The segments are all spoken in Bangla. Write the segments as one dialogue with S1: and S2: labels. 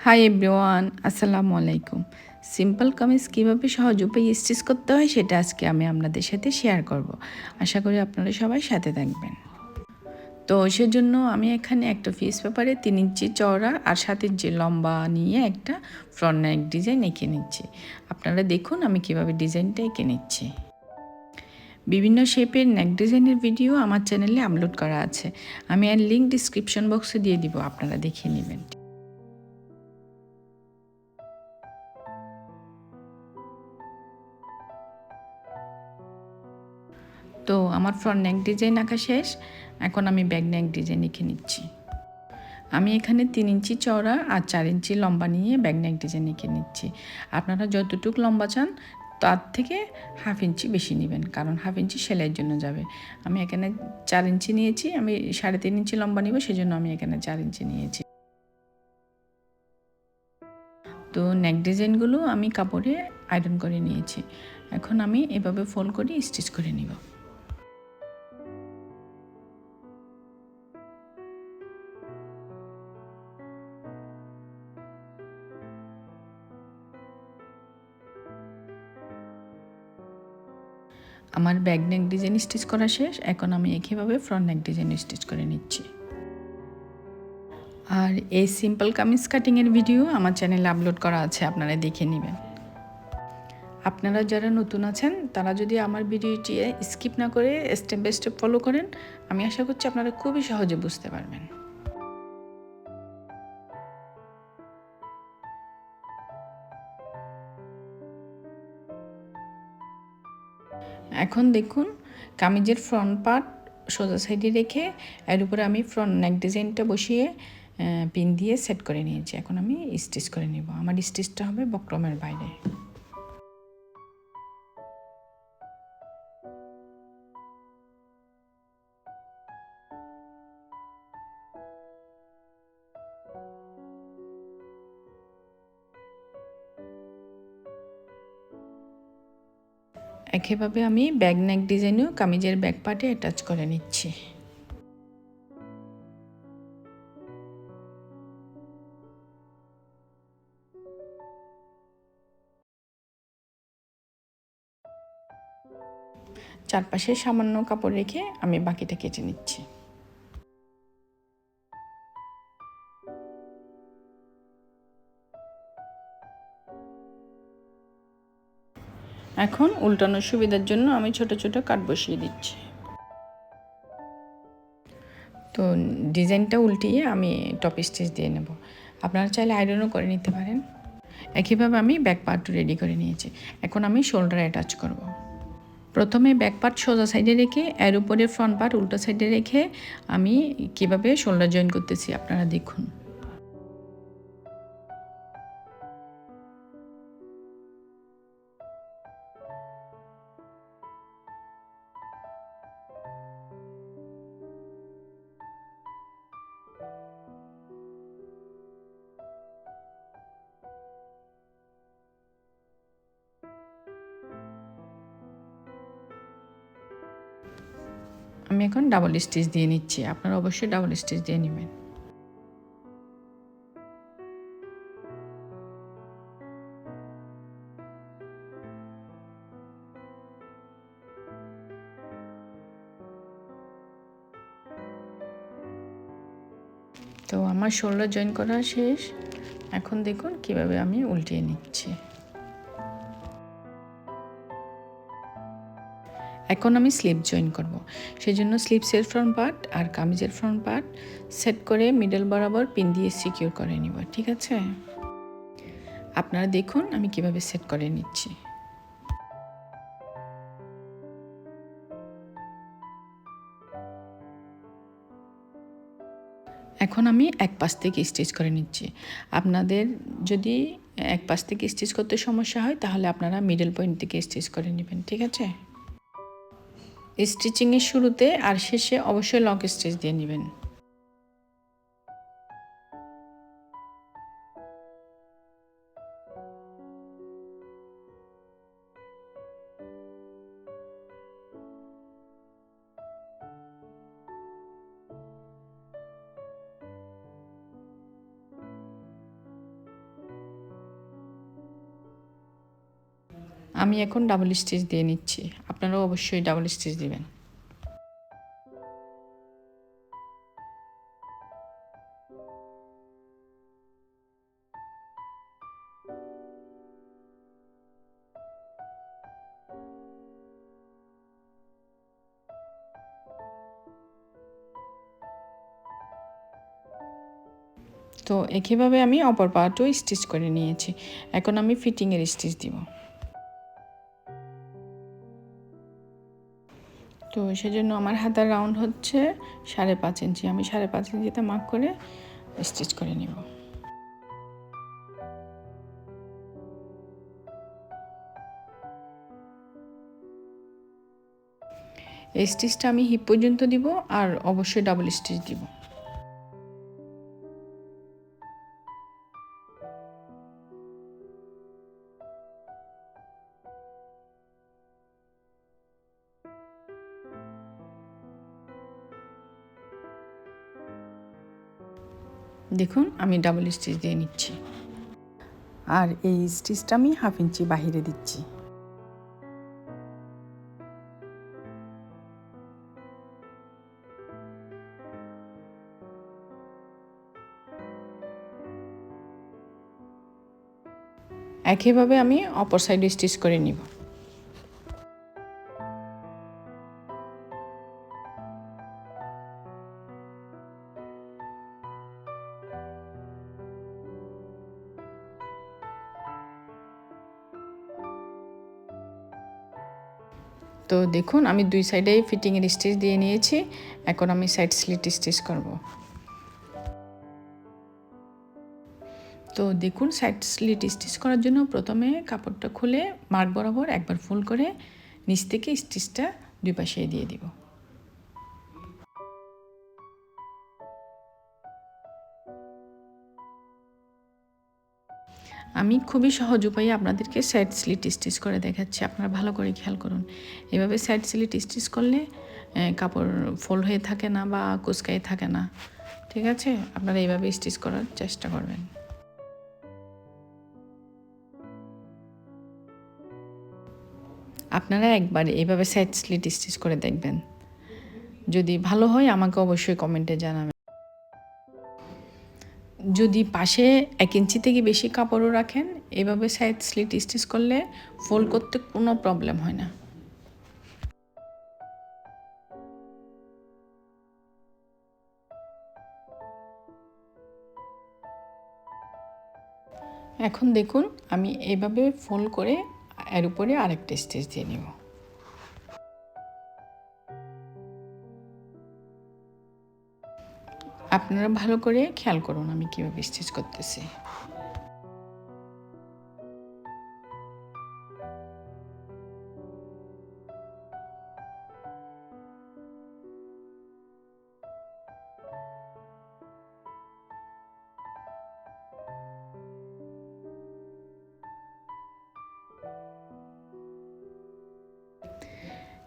S1: হাই এভরিওয়ান, আসসালামু আলাইকুম। সিম্পল কামিজ কীভাবে সহজ উপায়ে স্টিচ করতে হয় সেটা আজকে আমি আপনাদের সাথে শেয়ার করব। আশা করি আপনারা সবাই সাথে থাকবেন। তো সেজন্য আমি এখানে একটা পিস পেপারে 3 ইঞ্চি চওড়া আর 7 ইঞ্চি লম্বা নিয়ে একটা ফ্রন্ট নেক ডিজাইন এঁকে নিচ্ছি। আপনারা দেখুন আমি কিভাবে ডিজাইনটা এঁকে নিচ্ছি। বিভিন্ন শেপের নেক ডিজাইনের ভিডিও আমার চ্যানেলে আপলোড করা আছে। আমি এর লিঙ্ক ডিসক্রিপশন বক্সে দিয়ে দিব, আপনারা দেখে নেবেন। তো আমার ফ্রন্ট নেক ডিজাইন আঁকা শেষ। এখন আমি ব্যাক নেক ডিজাইন এঁকে নিচ্ছি। আমি এখানে 3 ইঞ্চি চওড়া আর 4 ইঞ্চি লম্বা নিয়ে ব্যাক নেক ডিজাইন এঁকে নিচ্ছি। আপনারা যতটুকু লম্বা চান তার থেকে হাফ ইঞ্চি বেশি নেবেন, কারণ হাফ ইঞ্চি সেলাইয়ের জন্য যাবে। আমি এখানে 4 ইঞ্চি নিয়েছি, আমি 3.5 ইঞ্চি লম্বা নিব, সেজন্য আমি এখানে 4 ইঞ্চি নিয়েছি। তো নেক ডিজাইনগুলো আমি কাপড়ে আয়রন করে নিয়েছি। এখন আমি এভাবে ফোল্ড করে স্টিচ করে নিব। আমার ব্যাক নেক ডিজাইন স্টিচ করা শেষ। এখন আমি একইভাবে ফ্রন্ট নেক ডিজাইন স্টিচ করে নিচ্ছি। আর এই সিম্পল কামিজ কাটিংয়ের ভিডিও আমার চ্যানেলে আপলোড করা আছে, আপনারা দেখে নেবেন। আপনারা যারা নতুন আছেন তারা যদি আমার ভিডিওটি স্কিপ না করে স্টেপ বাই স্টেপ ফলো করেন, আমি আশা করছি আপনারা খুবই সহজে বুঝতে পারবেন। এখন দেখুন, কামিজের ফ্রন্ট পার্ট সোজা সাইডে রেখে এর উপরে আমি ফ্রন্ট নেক ডিজাইনটা বসিয়ে পিন দিয়ে সেট করে নিয়েছি। এখন আমি স্টিচ করে নিব। আমার স্টিচটা হবে বক্রমের বাইরে। একইভাবে আমি ব্যাক নেক ডিজাইনেও কামিজের ব্যাক পার্টে অ্যাটাচ করে নিচ্ছি। চারপাশে সামান্য কাপড় রেখে আমি বাকিটা কেটে নিচ্ছি। এখন উল্টানোর সুবিধার জন্য আমি ছোট ছোট কাট বসিয়ে দিচ্ছি। তো ডিজাইনটা উল্টিয়ে আমি টপ স্টিচ দিয়ে নেব। আপনারা চাইলে আয়রনও করে নিতে পারেন। একইভাবে আমি ব্যাক পার্ট রেডি করে নিয়েছি। এখন আমি শোল্ডার অ্যাটাচ করব। প্রথমে ব্যাক পার্ট সোজা সাইডে রেখে এর উপরে ফ্রন্ট পার্ট উল্টো সাইডে রেখে আমি কিভাবে শোল্ডার জয়েন করতেছি আপনারা দেখুন। আমি এখন ডাবল স্টিচ দিয়ে নিচ্ছি। আপনারা অবশ্যই ডাবল স্টিচ দিয়ে নেবেন। তো আমার শোল্ডার জয়েন করা শেষ। এখন দেখুন কিভাবে আমি উল্টিয়ে নিচ্ছি। এখন আমি স্লিপ জয়েন করব। সেজন্য স্লিপসের ফ্রন্ট পার্ট আর কামিজের ফ্রন্ট পার্ট সেট করে মিডল বরাবর পিন দিয়ে সিকিউর করে নিব, ঠিক আছে? আপনারা দেখুন আমি কিভাবে সেট করে নিচ্ছি। এখন আমি এক পাশ থেকে স্টিচ করে নিচ্ছি। আপনাদের যদি এক পাশ থেকে স্টিচ করতে সমস্যা হয় তাহলে আপনারা মিডল পয়েন্ট থেকে স্টিচ করে নেবেন, ঠিক আছে? স্টিচিংয়ের শুরুতে আর শেষে অবশ্যই লক স্টিচ দিয়ে নেবেন। আমি এখন ডাবল স্টিচ দিয়ে নিচ্ছি, আপনারাও অবশ্যই ডাবল স্টিচ দিবেন। তো একইভাবে আমি অপর পার্টও স্টিচ করে নিয়েছি। এখন আমি ফিটিংয়ের স্টিচ দিব। তো সেজন্য আমার হাতার রাউন্ড হচ্ছে 5.5 ইঞ্চি। আমি 5.5 ইঞ্চিতে মার্ক করে স্টিচ করে নিব। এই স্টিচটা আমি হিপ পর্যন্ত দিব, আর অবশ্যই ডাবল স্টিচ দিব। দেখুন আমি ডাবল স্টিচ দিয়ে নিচ্ছি, আর এই স্টিচটা আমি 1/2 ইঞ্চি বাহিরে দিচ্ছি। একইভাবে আমি অপর সাইডে স্টিচ করে নিব। তো দেখুন আমি দুই সাইডেই ফিটিংয়ের স্টিচ দিয়ে নিয়েছি। এখন আমি সাইড স্লিট স্টিচ করব। তো দেখুন সাইড স্লিট স্টিচ করার জন্য প্রথমে কাপড়টা খুলে মার্ক বরাবর একবার ফোল্ড করে নিচ থেকে স্টিচটা দুই পাশে দিয়ে দিব। আমি খুবই সহজ উপায়ে আপনাদেরকে সাইড স্লিট স্টিচ করে দেখাচ্ছি, আপনারা ভালো করে খেয়াল করুন। এভাবে সাইড স্লিট স্টিচ করলে কাপড় ফোল্ড হয়ে থাকে না বা কুচকাই থাকে না। ঠিক আছে, আপনারা এইভাবে স্টিচ করার চেষ্টা করবেন। আপনারা একবার এইভাবে সাইড স্লিট স্টিচ করে দেখবেন, যদি ভালো হয় আমাকে অবশ্যই কমেন্টে জানাবেন। যদি পাশে 1 ইঞ্চি থেকে বেশি কাপড়ও রাখেন, এভাবে সাইড স্লিট স্টিচ করলে ফোল্ড করতে কোনো প্রবলেম হয় না। এখন দেখুন আমি এভাবে ফোল্ড করে এর উপরে আরেকটা স্টিচ দিয়ে নিব। আপনারা ভালো করে খেয়াল করুন আমি কীভাবে স্টিচ করতেছি।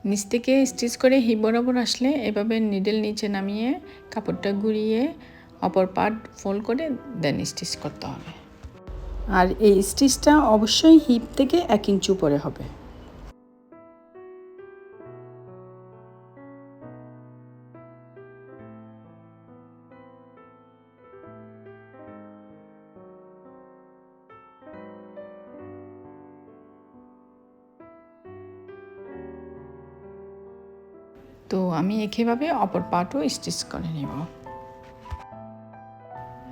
S1: নিচ থেকে স্টিচ করে হিপ বরাবর আসলে এভাবে নিডেল নিচে নামিয়ে কাপড়টা ঘুরিয়ে অপর পার্ট ফোল্ড করে দেন স্টিচ করতে হবে। আর এই স্টিচটা অবশ্যই হিপ থেকে 1 ইঞ্চি উপরে হবে। তো আমি একইভাবে অপর পার্টও স্টিচ করে নেব।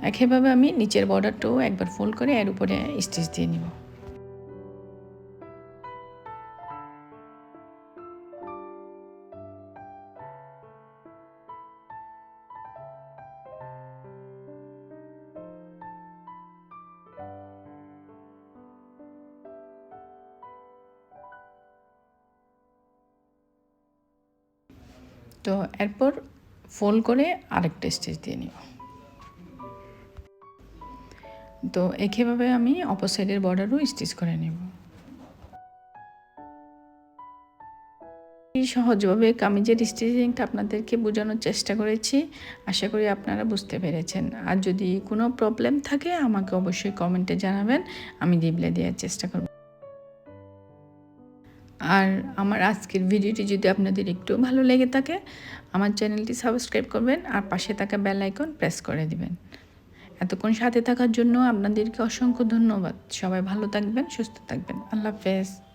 S1: একইভাবে আমি নিচের বর্ডারটাও একবার ফোল্ড করে এর উপরে স্টিচ দিয়ে নিব। তো এরপর ফোল্ড করে আরেকটা স্টিচ দিয়ে নিব। তো একইভাবে আমি অপর সাইডের বর্ডারও স্টিচ করে নেব। সহজভাবে কামিজের স্টিচিংটা আপনাদেরকে বোঝানোর চেষ্টা করেছি, আশা করি আপনারা বুঝতে পেরেছেন। আর যদি কোনো প্রবলেম থাকে আমাকে অবশ্যই কমেন্টে জানাবেন, আমি রিপ্লাই দেওয়ার চেষ্টা করব। আর আমার আজকের ভিডিওটি যদি আপনাদের একটু ভালো লেগে থাকে, আমার চ্যানেলটি সাবস্ক্রাইব করবেন আর পাশে থাকা বেল আইকন প্রেস করে দিবেন। এতক্ষণ সাথে থাকার জন্য আপনাদেরকে অসংখ্য ধন্যবাদ। সবাই ভালো থাকবেন, সুস্থ থাকবেন। আল্লাহ হাফেজ।